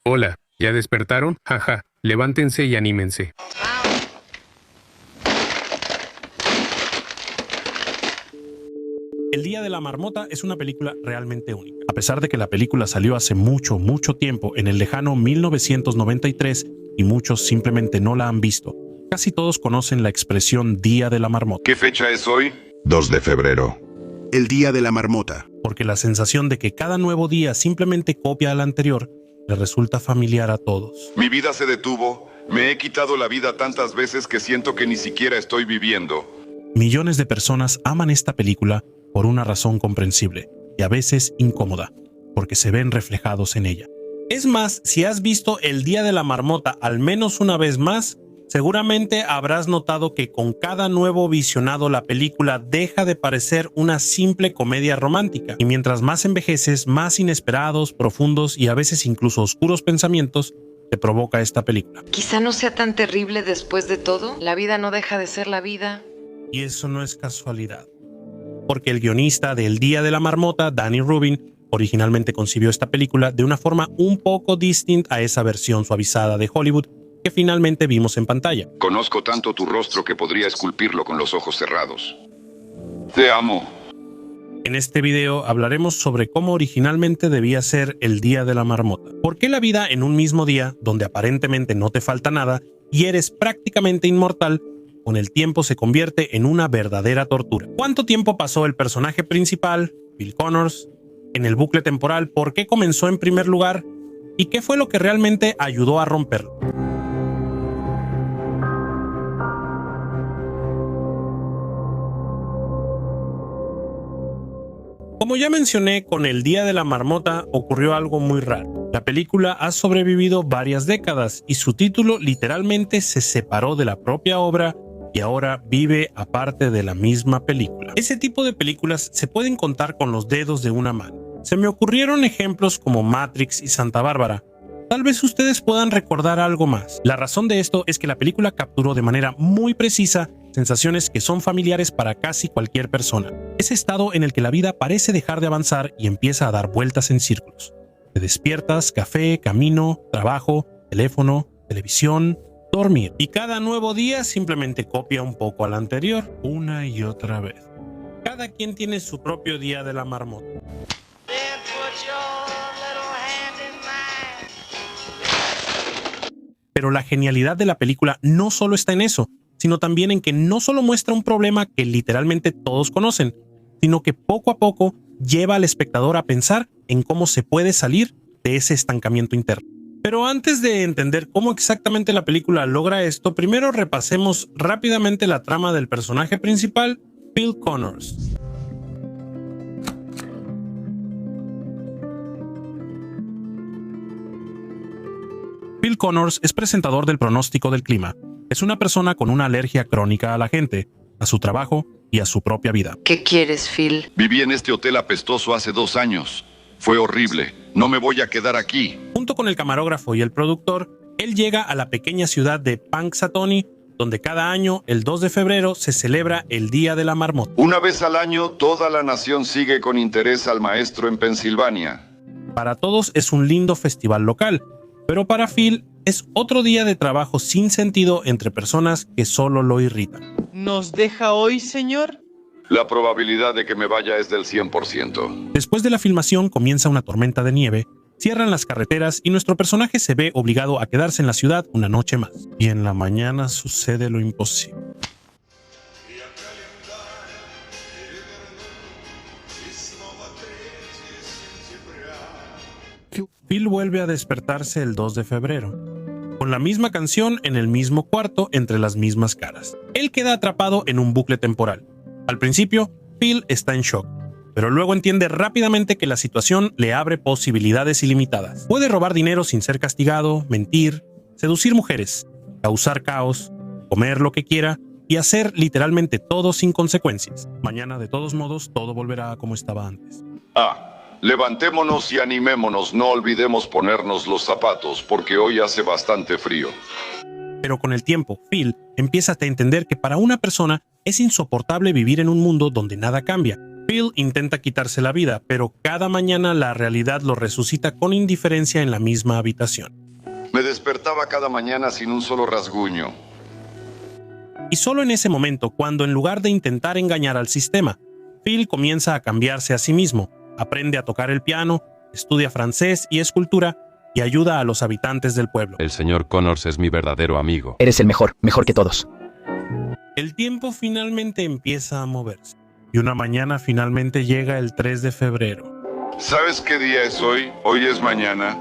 Hola, ¿ya despertaron? Jaja, levántense y anímense. El Día de la Marmota es una película realmente única. A pesar de que la película salió hace mucho tiempo, en el lejano 1993, y muchos simplemente no la han visto, casi todos conocen la expresión Día de la Marmota. ¿Qué fecha es hoy? 2 de febrero. El Día de la Marmota. Porque la sensación de que cada nuevo día simplemente copia al anterior le resulta familiar a todos. Mi vida se detuvo. Me he quitado la vida tantas veces que siento que ni siquiera estoy viviendo. Millones de personas aman esta película por una razón comprensible y a veces incómoda, porque se ven reflejados en ella. Es más, si has visto El Día de la Marmota al menos una vez más, seguramente habrás notado que con cada nuevo visionado la película deja de parecer una simple comedia romántica, y mientras más envejeces, más inesperados, profundos y a veces incluso oscuros pensamientos te provoca esta película. Quizá no sea tan terrible después de todo. La vida no deja de ser la vida. Y eso no es casualidad, porque el guionista de El Día de la Marmota, Danny Rubin, originalmente concibió esta película de una forma un poco distinta a esa versión suavizada de Hollywood que finalmente vimos en pantalla. Conozco tanto tu rostro que podría esculpirlo con los ojos cerrados. Te amo. En este video hablaremos sobre cómo originalmente debía ser el Día de la Marmota. ¿Por qué la vida en un mismo día, donde aparentemente no te falta nada y eres prácticamente inmortal, con el tiempo se convierte en una verdadera tortura? ¿Cuánto tiempo pasó el personaje principal, Phil Connors, en el bucle temporal? ¿Por qué comenzó en primer lugar? ¿Y qué fue lo que realmente ayudó a romperlo? Como ya mencioné, con El Día de la Marmota ocurrió algo muy raro. La película ha sobrevivido varias décadas y su título literalmente se separó de la propia obra y ahora vive aparte de la misma película. Ese tipo de películas se pueden contar con los dedos de una mano. Se me ocurrieron ejemplos como Matrix y Santa Bárbara. Tal vez ustedes puedan recordar algo más. La razón de esto es que la película capturó de manera muy precisa sensaciones que son familiares para casi cualquier persona. Ese estado en el que la vida parece dejar de avanzar y empieza a dar vueltas en círculos. Te despiertas, café, camino, trabajo, teléfono, televisión, dormir. Y cada nuevo día simplemente copia un poco al anterior, una y otra vez. Cada quien tiene su propio Día de la Marmota. Pero la genialidad de la película no solo está en eso, sino también en que no solo muestra un problema que literalmente todos conocen, sino que poco a poco lleva al espectador a pensar en cómo se puede salir de ese estancamiento interno. Pero antes de entender cómo exactamente la película logra esto, primero repasemos rápidamente la trama del personaje principal, Phil Connors. Phil Connors es presentador del pronóstico del clima. Es una persona con una alergia crónica a la gente, a su trabajo y a su propia vida. ¿Qué quieres, Phil? Viví en este hotel apestoso hace 2 años. Fue horrible. No me voy a quedar aquí. Junto con el camarógrafo y el productor, él llega a la pequeña ciudad de Punxsutawney, donde cada año, el 2 de febrero, se celebra el Día de la Marmota. Una vez al año, toda la nación sigue con interés al maestro en Pensilvania. Para todos es un lindo festival local, pero para Phil es otro día de trabajo sin sentido entre personas que solo lo irritan. ¿Nos deja hoy, señor? La probabilidad de que me vaya es del 100%. Después de la filmación comienza una tormenta de nieve, cierran las carreteras y nuestro personaje se ve obligado a quedarse en la ciudad una noche más. Y en la mañana sucede lo imposible. Phil vuelve a despertarse el 2 de febrero, con la misma canción en el mismo cuarto entre las mismas caras. Él queda atrapado en un bucle temporal. Al principio, Phil está en shock, pero luego entiende rápidamente que la situación le abre posibilidades ilimitadas. Puede robar dinero sin ser castigado, mentir, seducir mujeres, causar caos, comer lo que quiera y hacer literalmente todo sin consecuencias. Mañana, de todos modos, todo volverá a como estaba antes. Levantémonos y animémonos. No olvidemos ponernos los zapatos porque hoy hace bastante frío. Pero con el tiempo, Phil empieza a entender que para una persona es insoportable vivir en un mundo donde nada cambia. Phil intenta quitarse la vida, pero cada mañana la realidad lo resucita con indiferencia en la misma habitación. Me despertaba cada mañana sin un solo rasguño. Y solo en ese momento, cuando en lugar de intentar engañar al sistema, Phil comienza a cambiarse a sí mismo, aprende a tocar el piano, estudia francés y escultura y ayuda a los habitantes del pueblo. El señor Connors es mi verdadero amigo. Eres el mejor, mejor que todos. El tiempo finalmente empieza a moverse y una mañana finalmente llega el 3 de febrero. ¿Sabes qué día es hoy? Hoy es mañana.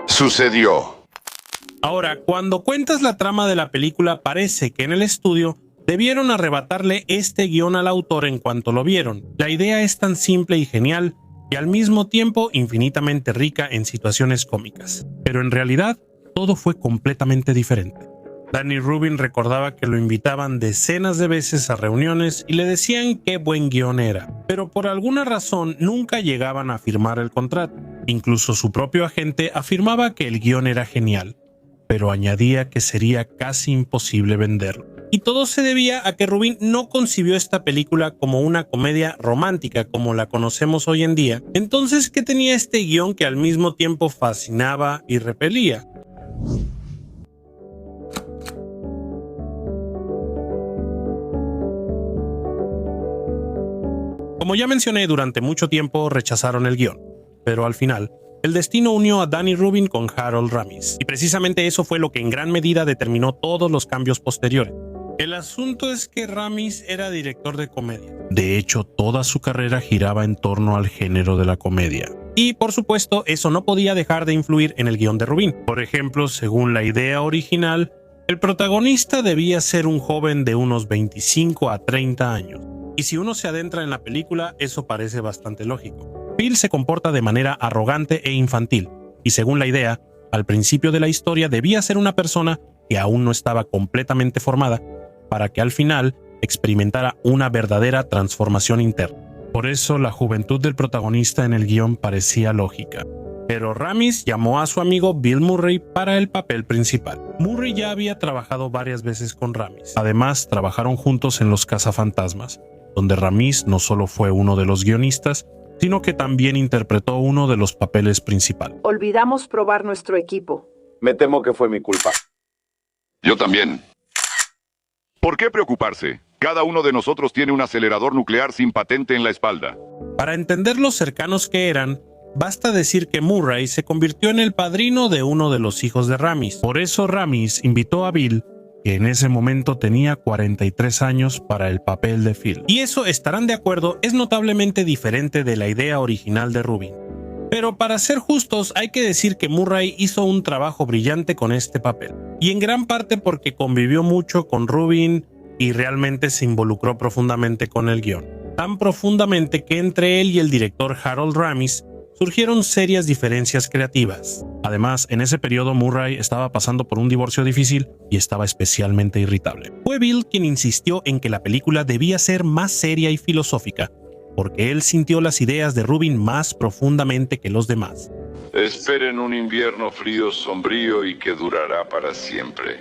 Sucedió. Ahora, cuando cuentas la trama de la película, parece que en el estudio debieron arrebatarle este guión al autor en cuanto lo vieron. La idea es tan simple y genial y al mismo tiempo infinitamente rica en situaciones cómicas. Pero en realidad, todo fue completamente diferente. Danny Rubin recordaba que lo invitaban decenas de veces a reuniones y le decían qué buen guión era, pero por alguna razón nunca llegaban a firmar el contrato. Incluso su propio agente afirmaba que el guión era genial, pero añadía que sería casi imposible venderlo. Y todo se debía a que Rubin no concibió esta película como una comedia romántica como la conocemos hoy en día, entonces que tenía este guión que al mismo tiempo fascinaba y repelía. Como ya mencioné, durante mucho tiempo rechazaron el guión, pero al final, el destino unió a Danny Rubin con Harold Ramis, y precisamente eso fue lo que en gran medida determinó todos los cambios posteriores. El asunto es que Ramis era director de comedia. De hecho, toda su carrera giraba en torno al género de la comedia. Y, por supuesto, eso no podía dejar de influir en el guión de Rubin. Por ejemplo, según la idea original, el protagonista debía ser un joven de unos 25 a 30 años. Y si uno se adentra en la película, eso parece bastante lógico. Phil se comporta de manera arrogante e infantil, y según la idea, al principio de la historia debía ser una persona que aún no estaba completamente formada, para que al final experimentara una verdadera transformación interna. Por eso la juventud del protagonista en el guión parecía lógica. Pero Ramis llamó a su amigo Bill Murray para el papel principal. Murray ya había trabajado varias veces con Ramis. Además, trabajaron juntos en Los Cazafantasmas, donde Ramis no solo fue uno de los guionistas, sino que también interpretó uno de los papeles principales. Olvidamos probar nuestro equipo. Me temo que fue mi culpa. Yo también. ¿Por qué preocuparse? Cada uno de nosotros tiene un acelerador nuclear sin patente en la espalda. Para entender lo cercanos que eran, basta decir que Murray se convirtió en el padrino de uno de los hijos de Ramis. Por eso Ramis invitó a Bill, que en ese momento tenía 43 años, para el papel de Phil. Y eso, estarán de acuerdo, es notablemente diferente de la idea original de Rubin. Pero para ser justos, hay que decir que Murray hizo un trabajo brillante con este papel. Y en gran parte porque convivió mucho con Rubin y realmente se involucró profundamente con el guión. Tan profundamente que entre él y el director Harold Ramis surgieron serias diferencias creativas. Además, en ese periodo Murray estaba pasando por un divorcio difícil y estaba especialmente irritable. Fue Bill quien insistió en que la película debía ser más seria y filosófica, porque él sintió las ideas de Rubin más profundamente que los demás. Esperen un invierno frío, sombrío y que durará para siempre.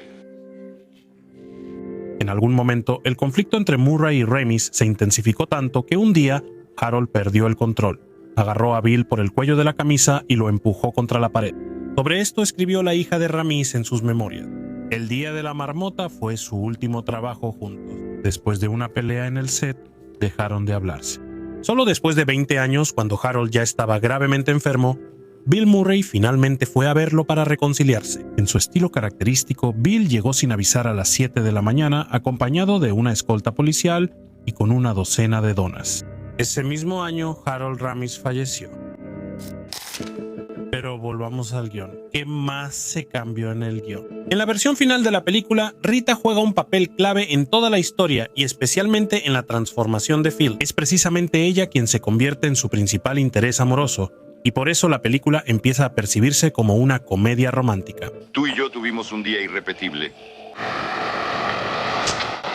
En algún momento, el conflicto entre Murray y Ramis se intensificó tanto que un día Harold perdió el control. Agarró a Bill por el cuello de la camisa y lo empujó contra la pared. Sobre esto escribió la hija de Ramis en sus memorias. El día de la marmota fue su último trabajo juntos. Después de una pelea en el set, dejaron de hablarse. Solo después de 20 años, cuando Harold ya estaba gravemente enfermo, Bill Murray finalmente fue a verlo para reconciliarse. En su estilo característico, Bill llegó sin avisar a las 7 de la mañana, acompañado de una escolta policial y con una docena de donas. Ese mismo año, Harold Ramis falleció. Pero volvamos al guión. ¿Qué más se cambió en el guión? En la versión final de la película, Rita juega un papel clave en toda la historia y especialmente en la transformación de Phil. Es precisamente ella quien se convierte en su principal interés amoroso, y por eso la película empieza a percibirse como una comedia romántica. Tú y yo tuvimos un día irrepetible.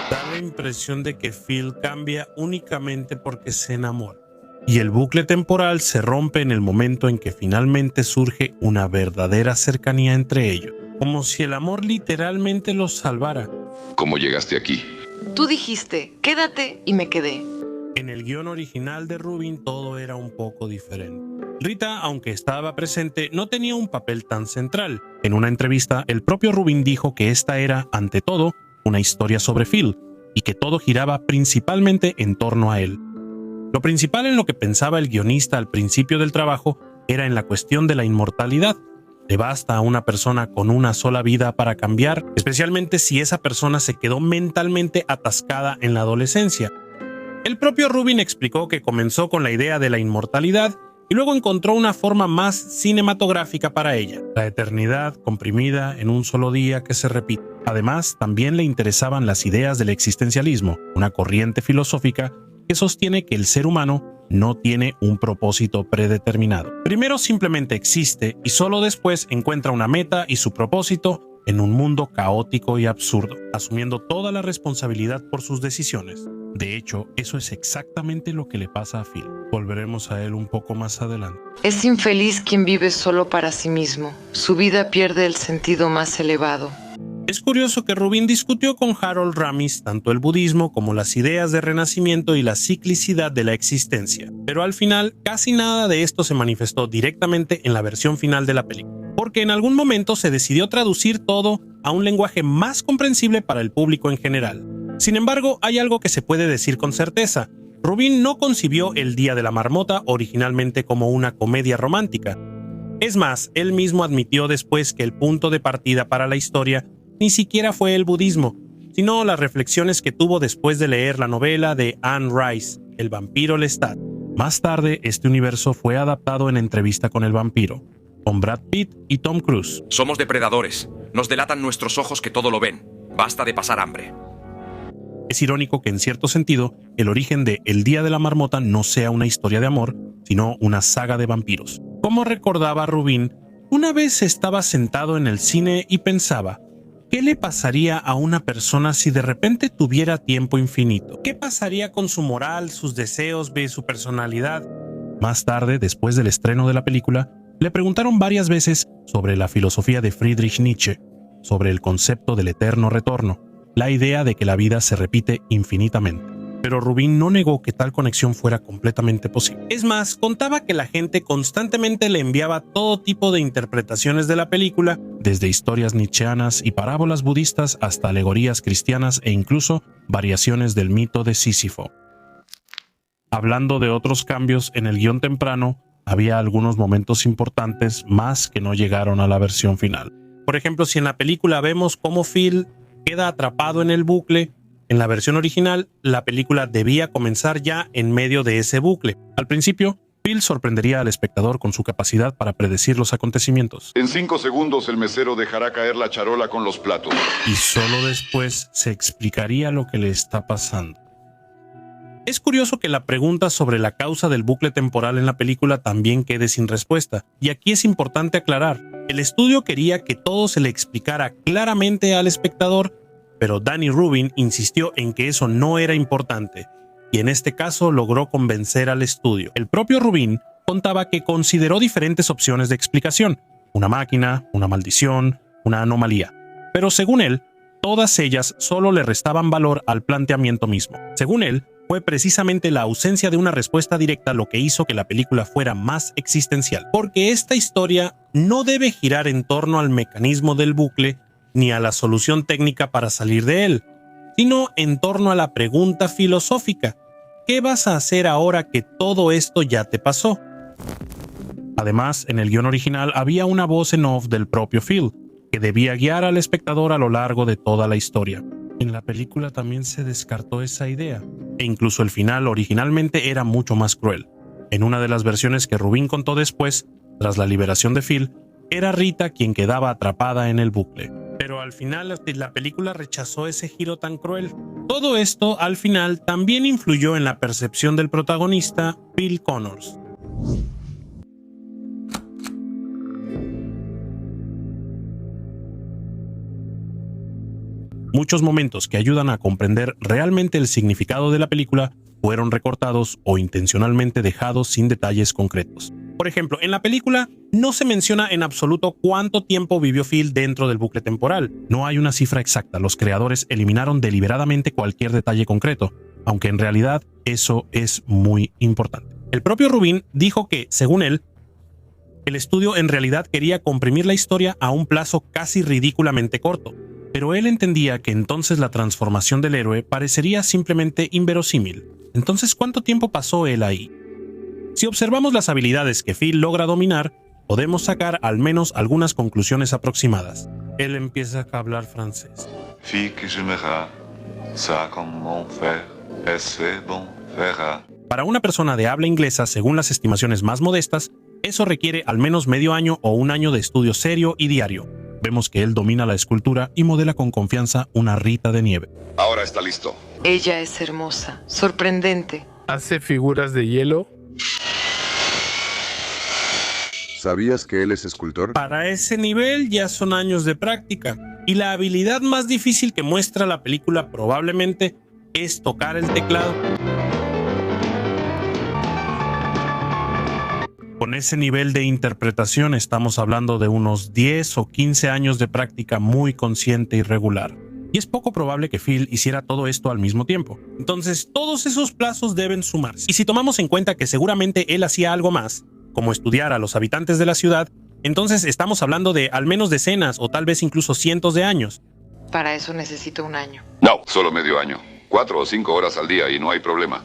Da la impresión de que Phil cambia únicamente porque se enamora. Y el bucle temporal se rompe en el momento en que finalmente surge una verdadera cercanía entre ellos. Como si el amor literalmente los salvara. ¿Cómo llegaste aquí? Tú dijiste, quédate, y me quedé. En el guión original de Rubin todo era un poco diferente. Rita, aunque estaba presente, no tenía un papel tan central. En una entrevista, el propio Rubin dijo que esta era, ante todo, una historia sobre Phil, y que todo giraba principalmente en torno a él. Lo principal en lo que pensaba el guionista al principio del trabajo era en la cuestión de la inmortalidad. ¿Le basta a una persona con una sola vida para cambiar, especialmente si esa persona se quedó mentalmente atascada en la adolescencia? El propio Rubin explicó que comenzó con la idea de la inmortalidad y luego encontró una forma más cinematográfica para ella, la eternidad comprimida en un solo día que se repite. Además, también le interesaban las ideas del existencialismo, una corriente filosófica que sostiene que el ser humano no tiene un propósito predeterminado. Primero simplemente existe y solo después encuentra una meta y su propósito en un mundo caótico y absurdo, asumiendo toda la responsabilidad por sus decisiones. De hecho, eso es exactamente lo que le pasa a Phil. Volveremos a él un poco más adelante. Es infeliz quien vive solo para sí mismo. Su vida pierde el sentido más elevado. Es curioso que Rubin discutió con Harold Ramis tanto el budismo como las ideas de renacimiento y la ciclicidad de la existencia, pero al final casi nada de esto se manifestó directamente en la versión final de la película, porque en algún momento se decidió traducir todo a un lenguaje más comprensible para el público en general. Sin embargo, hay algo que se puede decir con certeza. Rubin no concibió El Día de la Marmota originalmente como una comedia romántica. Es más, él mismo admitió después que el punto de partida para la historia ni siquiera fue el budismo, sino las reflexiones que tuvo después de leer la novela de Anne Rice, El vampiro Lestat. Más tarde, este universo fue adaptado en Entrevista con el vampiro, con Brad Pitt y Tom Cruise. Somos depredadores. Nos delatan nuestros ojos que todo lo ven. Basta de pasar hambre. Es irónico que en cierto sentido, el origen de El Día de la Marmota no sea una historia de amor, sino una saga de vampiros. Como recordaba Rubin, una vez estaba sentado en el cine y pensaba, ¿qué le pasaría a una persona si de repente tuviera tiempo infinito? ¿Qué pasaría con su moral, sus deseos, su personalidad? Más tarde, después del estreno de la película, le preguntaron varias veces sobre la filosofía de Friedrich Nietzsche, sobre el concepto del eterno retorno, la idea de que la vida se repite infinitamente. Pero Rubin no negó que tal conexión fuera completamente posible. Es más, contaba que la gente constantemente le enviaba todo tipo de interpretaciones de la película, desde historias nietzscheanas y parábolas budistas hasta alegorías cristianas e incluso variaciones del mito de Sísifo. Hablando de otros cambios en el guión temprano, había algunos momentos importantes más que no llegaron a la versión final. Por ejemplo, si en la película vemos cómo Phil queda atrapado en el bucle, en la versión original, la película debía comenzar ya en medio de ese bucle. Al principio, Phil sorprendería al espectador con su capacidad para predecir los acontecimientos. En 5 segundos el mesero dejará caer la charola con los platos. Y solo después se explicaría lo que le está pasando. Es curioso que la pregunta sobre la causa del bucle temporal en la película también quede sin respuesta. Y aquí es importante aclarar, el estudio quería que todo se le explicara claramente al espectador, pero Danny Rubin insistió en que eso no era importante, y en este caso logró convencer al estudio. El propio Rubin contaba que consideró diferentes opciones de explicación, una máquina, una maldición, una anomalía, pero según él, todas ellas solo le restaban valor al planteamiento mismo. Según él, fue precisamente la ausencia de una respuesta directa lo que hizo que la película fuera más existencial, porque esta historia no debe girar en torno al mecanismo del bucle ni a la solución técnica para salir de él, sino en torno a la pregunta filosófica: ¿qué vas a hacer ahora que todo esto ya te pasó? Además, en el guión original había una voz en off del propio Phil, que debía guiar al espectador a lo largo de toda la historia. En la película también se descartó esa idea, e incluso el final originalmente era mucho más cruel. En una de las versiones que Rubin contó después, tras la liberación de Phil, era Rita quien quedaba atrapada en el bucle. Pero al final la película rechazó ese giro tan cruel. Todo esto, al final, también influyó en la percepción del protagonista, Phil Connors. Muchos momentos que ayudan a comprender realmente el significado de la película fueron recortados o intencionalmente dejados sin detalles concretos. Por ejemplo, en la película no se menciona en absoluto cuánto tiempo vivió Phil dentro del bucle temporal. No hay una cifra exacta. Los creadores eliminaron deliberadamente cualquier detalle concreto, aunque en realidad eso es muy importante. El propio Rubin dijo que, según él, El estudio en realidad quería comprimir la historia a un plazo casi ridículamente corto, pero él entendía que entonces la transformación del héroe parecería simplemente inverosímil. Entonces, ¿cuánto tiempo pasó él ahí? Si observamos las habilidades que Phil logra dominar, podemos sacar al menos algunas conclusiones aproximadas. Él empieza a hablar francés. Para una persona de habla inglesa, según las estimaciones más modestas, eso requiere al menos medio año o un año de estudio serio y diario. Vemos que él domina la escultura y modela con confianza una Rita de nieve. Ahora está listo. Ella es hermosa, sorprendente. Hace figuras de hielo. ¿Sabías que él es escultor? Para ese nivel ya son años de práctica. Y la habilidad más difícil que muestra la película probablemente es tocar el teclado. Con ese nivel de interpretación estamos hablando de unos 10 o 15 años de práctica muy consciente y regular. Y es poco probable que Phil hiciera todo esto al mismo tiempo. Entonces, todos esos plazos deben sumarse. Y si tomamos en cuenta que seguramente él hacía algo más, como estudiar a los habitantes de la ciudad, entonces estamos hablando de al menos decenas o tal vez incluso cientos de años. Para eso necesito un año. No, solo medio año. 4 o 5 horas al día y no hay problema.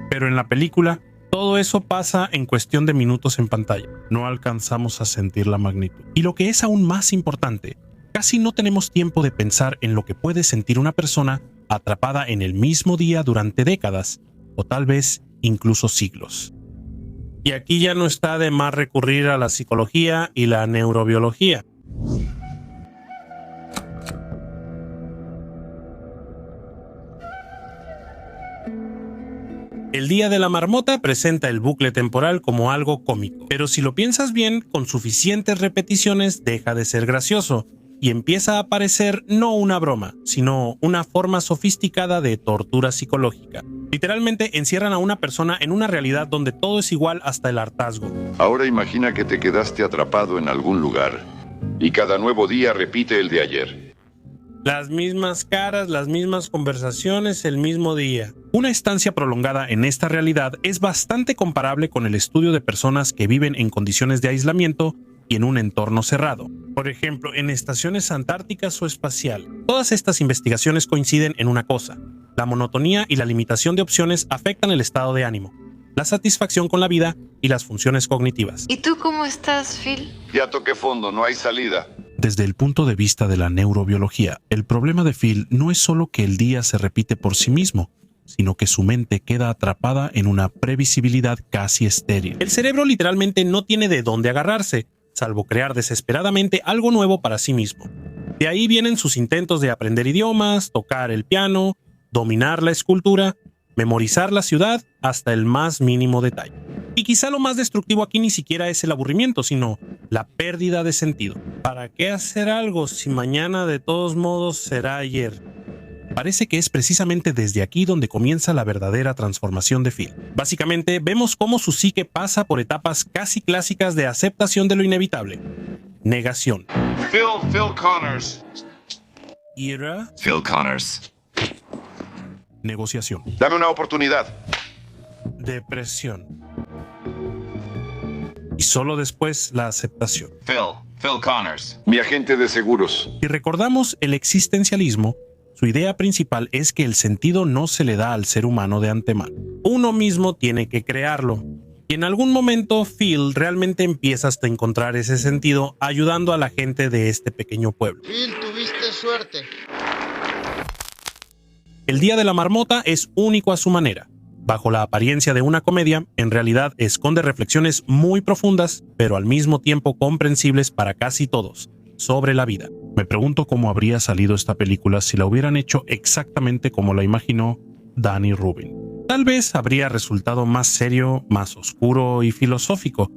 Pero en la película, todo eso pasa en cuestión de minutos en pantalla. No alcanzamos a sentir la magnitud. Y lo que es aún más importante, casi no tenemos tiempo de pensar en lo que puede sentir una persona atrapada en el mismo día durante décadas, o tal vez incluso siglos. Y aquí ya no está de más recurrir a la psicología y la neurobiología. El Día de la Marmota presenta el bucle temporal como algo cómico, pero si lo piensas bien, con suficientes repeticiones deja de ser gracioso y empieza a parecer no una broma, sino una forma sofisticada de tortura psicológica. Literalmente encierran a una persona en una realidad donde todo es igual hasta el hartazgo. Ahora imagina que te quedaste atrapado en algún lugar y cada nuevo día repite el de ayer. Las mismas caras, las mismas conversaciones, el mismo día. Una estancia prolongada en esta realidad es bastante comparable con el estudio de personas que viven en condiciones de aislamiento y en un entorno cerrado. Por ejemplo, en estaciones antárticas o espacial. Todas estas investigaciones coinciden en una cosa: la monotonía y la limitación de opciones afectan el estado de ánimo, la satisfacción con la vida y las funciones cognitivas. ¿Y tú cómo estás, Phil? Ya toqué fondo, no hay salida. Desde el punto de vista de la neurobiología, el problema de Phil no es solo que el día se repite por sí mismo, sino que su mente queda atrapada en una previsibilidad casi estéril. El cerebro literalmente no tiene de dónde agarrarse, salvo crear desesperadamente algo nuevo para sí mismo. De ahí vienen sus intentos de aprender idiomas, tocar el piano, dominar la escultura, memorizar la ciudad hasta el más mínimo detalle. Y quizá lo más destructivo aquí ni siquiera es el aburrimiento, sino la pérdida de sentido. ¿Para qué hacer algo si mañana de todos modos será ayer? Parece que es precisamente desde aquí donde comienza la verdadera transformación de Phil. Básicamente, vemos cómo su psique pasa por etapas casi clásicas de aceptación de lo inevitable. Negación. Phil Connors. Ira. Phil Connors. Negociación. Dame una oportunidad. Depresión. Y solo después la aceptación. Phil Connors. Mi agente de seguros. Si recordamos el existencialismo, su idea principal es que el sentido no se le da al ser humano de antemano. Uno mismo tiene que crearlo. Y en algún momento Phil realmente empieza hasta encontrar ese sentido ayudando a la gente de este pequeño pueblo. Phil, tuviste suerte. El Día de la Marmota es único a su manera. Bajo la apariencia de una comedia, en realidad esconde reflexiones muy profundas, pero al mismo tiempo comprensibles para casi todos, sobre la vida. Me pregunto cómo habría salido esta película si la hubieran hecho exactamente como la imaginó Danny Rubin. Tal vez habría resultado más serio, más oscuro y filosófico,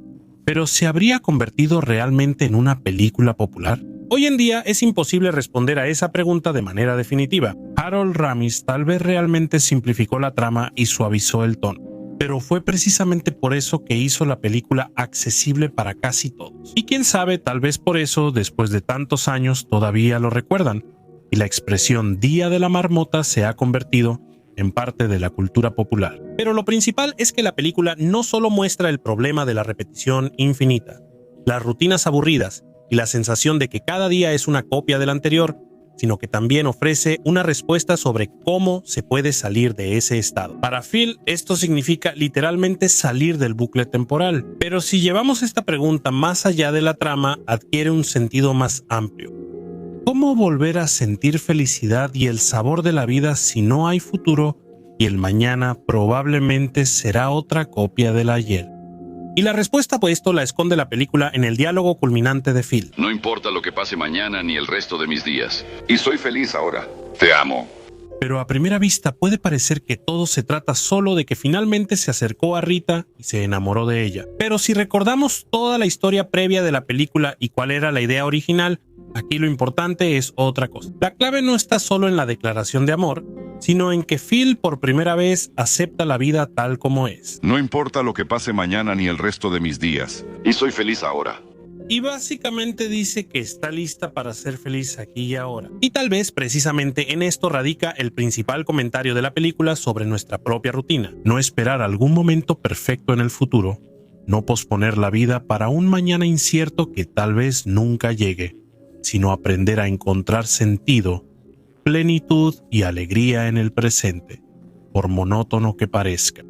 pero ¿se habría convertido realmente en una película popular? Hoy en día es imposible responder a esa pregunta de manera definitiva. Harold Ramis tal vez realmente simplificó la trama y suavizó el tono, pero fue precisamente por eso que hizo la película accesible para casi todos. Y quién sabe, tal vez por eso, después de tantos años, todavía lo recuerdan, y la expresión Día de la Marmota se ha convertido en parte de la cultura popular. Pero lo principal es que la película no solo muestra el problema de la repetición infinita, las rutinas aburridas y la sensación de que cada día es una copia del anterior, sino que también ofrece una respuesta sobre cómo se puede salir de ese estado. Para Phil, esto significa literalmente salir del bucle temporal, pero si llevamos esta pregunta más allá de la trama, adquiere un sentido más amplio. ¿Cómo volver a sentir felicidad y el sabor de la vida si no hay futuro y el mañana probablemente será otra copia del ayer? Y la respuesta a esto la esconde la película en el diálogo culminante de Phil. No importa lo que pase mañana ni el resto de mis días. Y soy feliz ahora. Te amo. Pero a primera vista puede parecer que todo se trata solo de que finalmente se acercó a Rita y se enamoró de ella. Pero si recordamos toda la historia previa de la película y cuál era la idea original, aquí lo importante es otra cosa. La clave no está solo en la declaración de amor, sino en que Phil por primera vez acepta la vida tal como es. No importa lo que pase mañana ni el resto de mis días. Y soy feliz ahora. Y básicamente dice que está lista para ser feliz aquí y ahora. Y tal vez precisamente en esto radica el principal comentario de la película sobre nuestra propia rutina. No esperar algún momento perfecto en el futuro. No posponer la vida para un mañana incierto que tal vez nunca llegue, sino aprender a encontrar sentido, plenitud y alegría en el presente, por monótono que parezca.